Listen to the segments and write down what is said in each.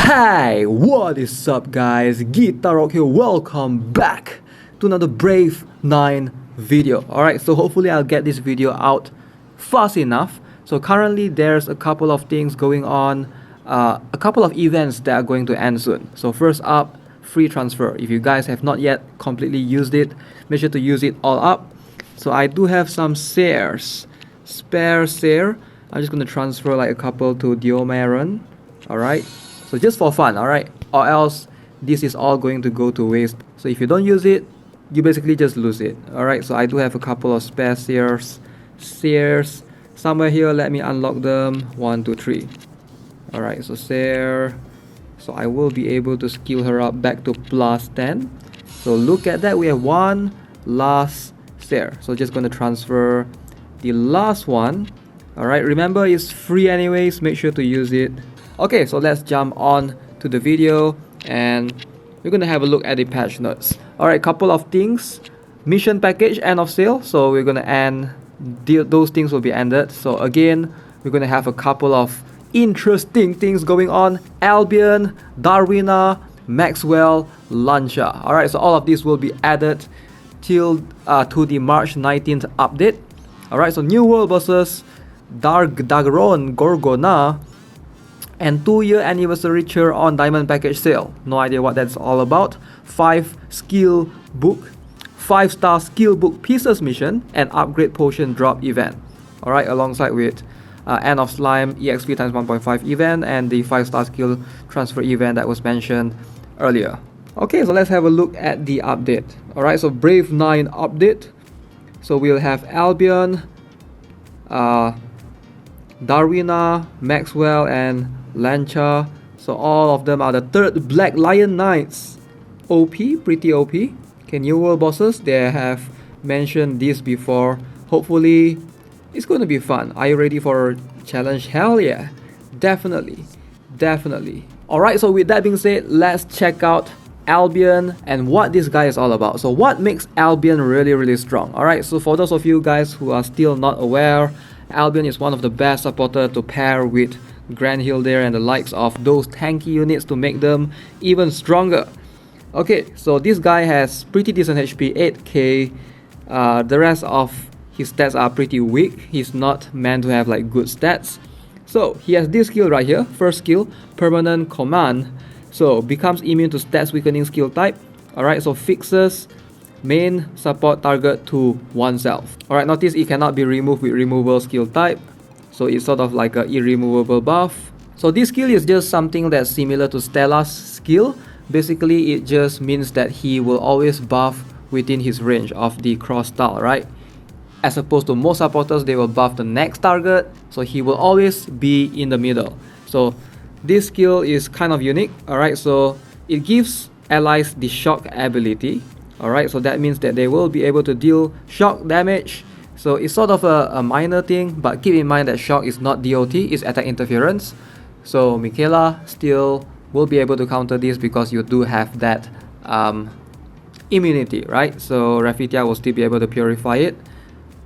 Hey, what is up guys? Guitar here, welcome back to another Brave 9 video. Alright, so hopefully I'll get this video out fast enough. So currently there's a couple of things going on, a couple of events that are going to end soon. So first up, free transfer. If you guys have not yet completely used it, make sure to use it all up. So I do have some shares, spare share. I'm just going to transfer like a couple to Diomaron. Alright, so just for fun, alright, or else this is all going to go to waste. So if you don't use it, you basically just lose it. Alright, so I do have a couple of spare shares somewhere here. Let me unlock them. 1, 2, 3. Alright, so share. So I will be able to skill her up back to plus 10. So look at that, we have one last share. So just going to transfer the last one. Alright, remember it's free anyways, make sure to use it. Okay, so let's jump on to the video and we're gonna have a look at the patch notes. Alright, couple of things. Mission package end of sale, so we're gonna end, those things will be ended. So again, we're gonna have a couple of interesting things going on. Albion, Darwina, Maxwell, Lancia. Alright, so all of these will be added till to the March 19th update. Alright, so new world bosses, Dagron Gorgona, and 2-year anniversary cheer on diamond package sale. No idea what that's all about. 5 skill book, 5-star skill book pieces mission, and upgrade potion drop event. Alright, alongside with end of slime exp times 1.5 event and the 5-star skill transfer event that was mentioned earlier. Okay, so let's have a look at the update. Alright, so Brave 9 update. So we'll have Albion, Darwina, Maxwell, and Lancia. So all of them are the 3rd Black Lion Knights. OP, pretty OP. Okay, new world bosses, they have mentioned this before. Hopefully it's going to be fun. Are you ready for a challenge? Hell yeah, definitely. Alright, so with that being said, let's check out Albion and what this guy is all about. So what makes Albion really strong? Alright, so for those of you guys who are still not aware, Albion is one of the best supporters to pair with Granhildr and the likes of those tanky units to make them even stronger. Okay, so this guy has pretty decent HP, 8k. The rest of his stats are pretty weak. He's not meant to have like good stats. So he has this skill right here, first skill, permanent command. So becomes immune to stats weakening skill type. Alright, so fixes main support target to oneself. Alright, notice it cannot be removed with removal skill type. So it's sort of like an irremovable buff. So this skill is just something that's similar to Stella's skill. Basically, it just means that he will always buff within his range of the cross style, right? As opposed to most supporters, they will buff the next target. So he will always be in the middle. So this skill is kind of unique. Alright, so it gives allies the shock ability. Alright, so that means that they will be able to deal shock damage. So it's sort of a minor thing, but keep in mind that shock is not DOT, it's attack interference. So Michaela still will be able to counter this because you do have that immunity, right? So Rafitia will still be able to purify it.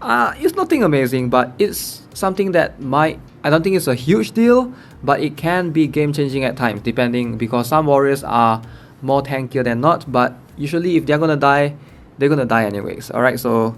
It's nothing amazing, but it's something that I don't think it's a huge deal, but it can be game changing at times, depending, because some warriors are more tankier than not, but usually if they're gonna die, they're gonna die anyways. Alright, so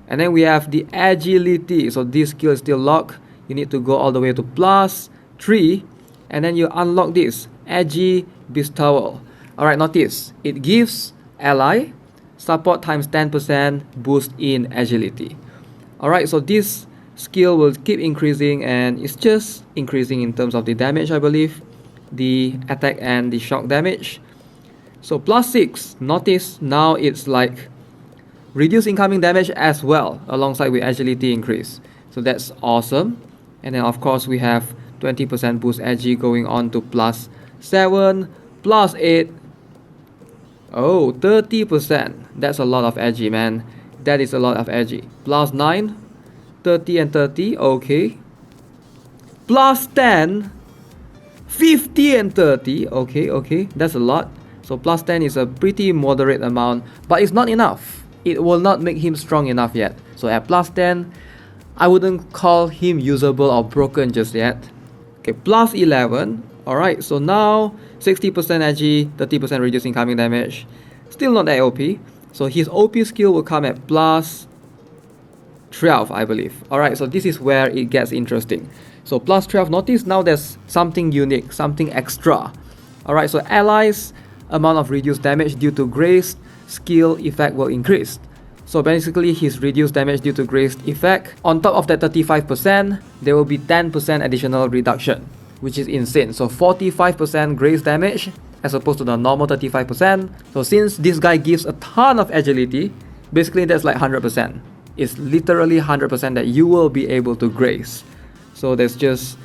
and then we have the agility. So this skill is still locked. You need to go all the way to plus 3 and then you unlock this Agi Bestowal. Alright, notice it gives ally support times 10% boost in agility. Alright, so this skill will keep increasing and it's just increasing in terms of the damage, I believe, the attack and the shock damage. So plus 6, notice now it's like reduce incoming damage as well alongside with agility increase. So that's awesome. And then of course we have 20% boost agi going on to plus 7, plus 8. Oh, 30%. That's a lot of agi, man. That is a lot of agi. Plus 9, 30 and 30. Okay. Plus 10, 50 and 30. Okay. That's a lot. So plus 10 is a pretty moderate amount, but it's not enough. It will not make him strong enough yet. So at plus 10, I wouldn't call him usable or broken just yet. Okay, plus 11. Alright, so now 60% edgy, 30% reduced incoming damage. Still not that OP. So his OP skill will come at plus 12, I believe. Alright, so this is where it gets interesting. So plus 12, notice now there's something unique, something extra. Alright, so allies amount of reduced damage due to Grace skill effect will increase. So basically his reduced damage due to Grace effect, on top of that 35%, there will be 10% additional reduction, which is insane. So 45% Grace damage as opposed to the normal 35%. So since this guy gives a ton of agility, basically that's like 100%. It's literally 100% that you will be able to Grace. So there's just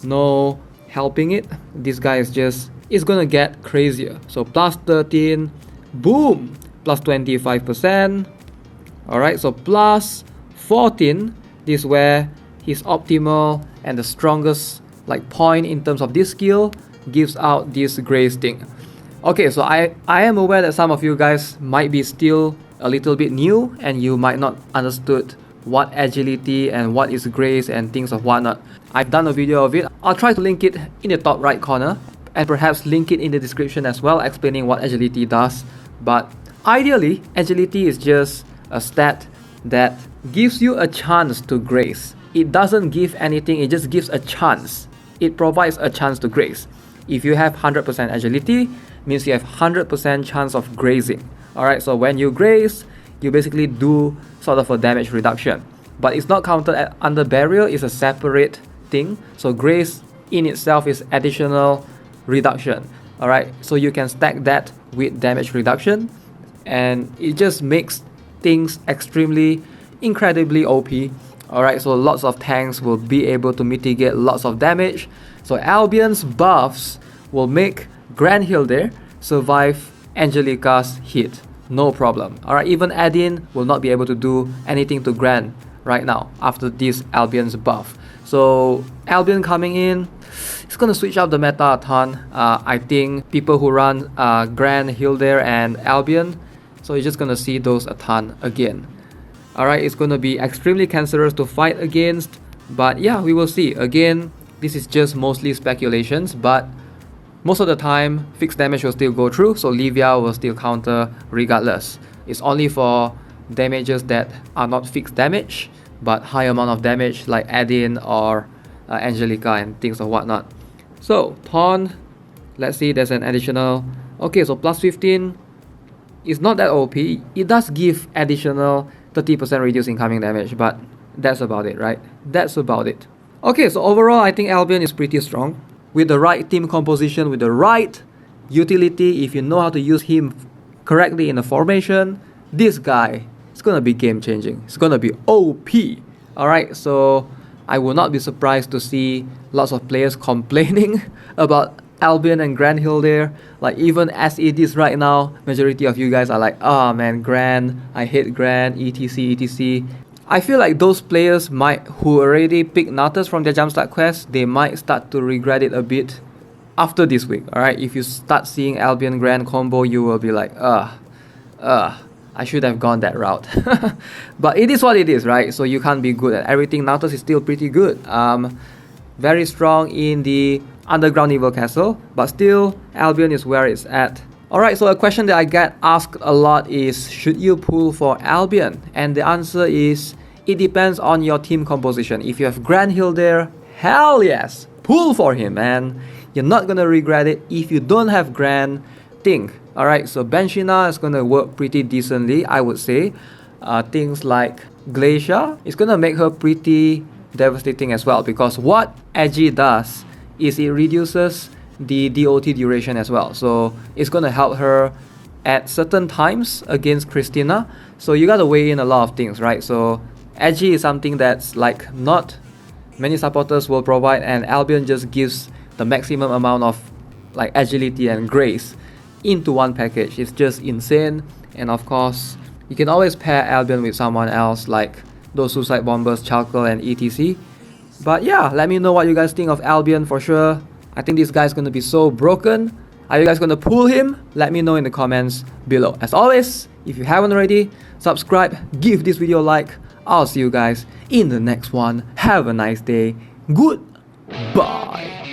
no helping it. This guy is just, it's gonna get crazier. So plus 13, boom, plus 25%. Alright, so plus 14, this is where his optimal and the strongest like point in terms of this skill gives out this Grace thing. Okay, so I am aware that some of you guys might be still a little bit new and you might not understood what agility and what is Grace and things of whatnot. I've done a video of it. I'll try to link it in the top right corner and perhaps link it in the description as well, explaining what agility does. But ideally, agility is just a stat that gives you a chance to Grace. It doesn't give anything, it just gives a chance. It provides a chance to Grace. If you have 100% agility, means you have 100% chance of grazing. Alright, so when you graze, you basically do sort of a damage reduction. But it's not counted under burial, it's a separate thing. So graze in itself is additional reduction. Alright, so you can stack that with damage reduction, and it just makes things extremely, incredibly OP. Alright, so lots of tanks will be able to mitigate lots of damage. So Albion's buffs will make Granhildr survive Angelica's hit. No problem. Alright, even Adin will not be able to do anything to Gran right now after this Albion's buff. So Albion coming in, it's gonna switch up the meta a ton. I think people who run Granhildr and Albion, so you're just gonna see those a ton again. Alright, it's gonna be extremely cancerous to fight against, but yeah, we will see. Again, this is just mostly speculations, but most of the time, fixed damage will still go through, so Livia will still counter regardless. It's only for damages that are not fixed damage, but high amount of damage like Adin or Angelica and things of whatnot. So, Taunt, let's see, there's an additional, okay, so plus 15 is not that OP. It does give additional 30% reduced incoming damage, but that's about it, right? That's about it. Okay, so overall, I think Albion is pretty strong. With the right team composition, with the right utility, if you know how to use him correctly in a formation, this guy is gonna be game changing. It's gonna be OP. Alright, so I will not be surprised to see lots of players complaining about Albion and Granhildr. Like even as it is right now, majority of you guys are like, oh man, Gran, I hate Gran, etc, etc. I feel like those players who already picked Natus from their Jumpstart quest, they might start to regret it a bit after this week. Alright, if you start seeing Albion Gran combo, you will be like, I should have gone that route. But it is what it is, right? So you can't be good at everything. Natus is still pretty good. Very strong in the underground evil castle, but still Albion is where it's at. Alright, so a question that I get asked a lot is, should you pull for Albion? And the answer is, it depends on your team composition. If you have Granhildr, hell yes, pull for him, man. You're not gonna regret it. If you don't have Gran, think. Alright, so Benshina is gonna work pretty decently, I would say. Things like Glacier is gonna make her pretty devastating as well, because what Agi does is it reduces the DOT duration as well, so it's gonna help her at certain times against Christina. So you gotta weigh in a lot of things, right? So Agi is something that's like not many supporters will provide, and Albion just gives the maximum amount of like agility and grace into one package. It's just insane. And of course, you can always pair Albion with someone else like those Suicide Bombers, Chalkel and etc. But yeah, let me know what you guys think of Albion for sure. I think this guy's gonna be so broken. Are you guys gonna pull him? Let me know in the comments below. As always, if you haven't already, subscribe, give this video a like. I'll see you guys in the next one. Have a nice day. Goodbye.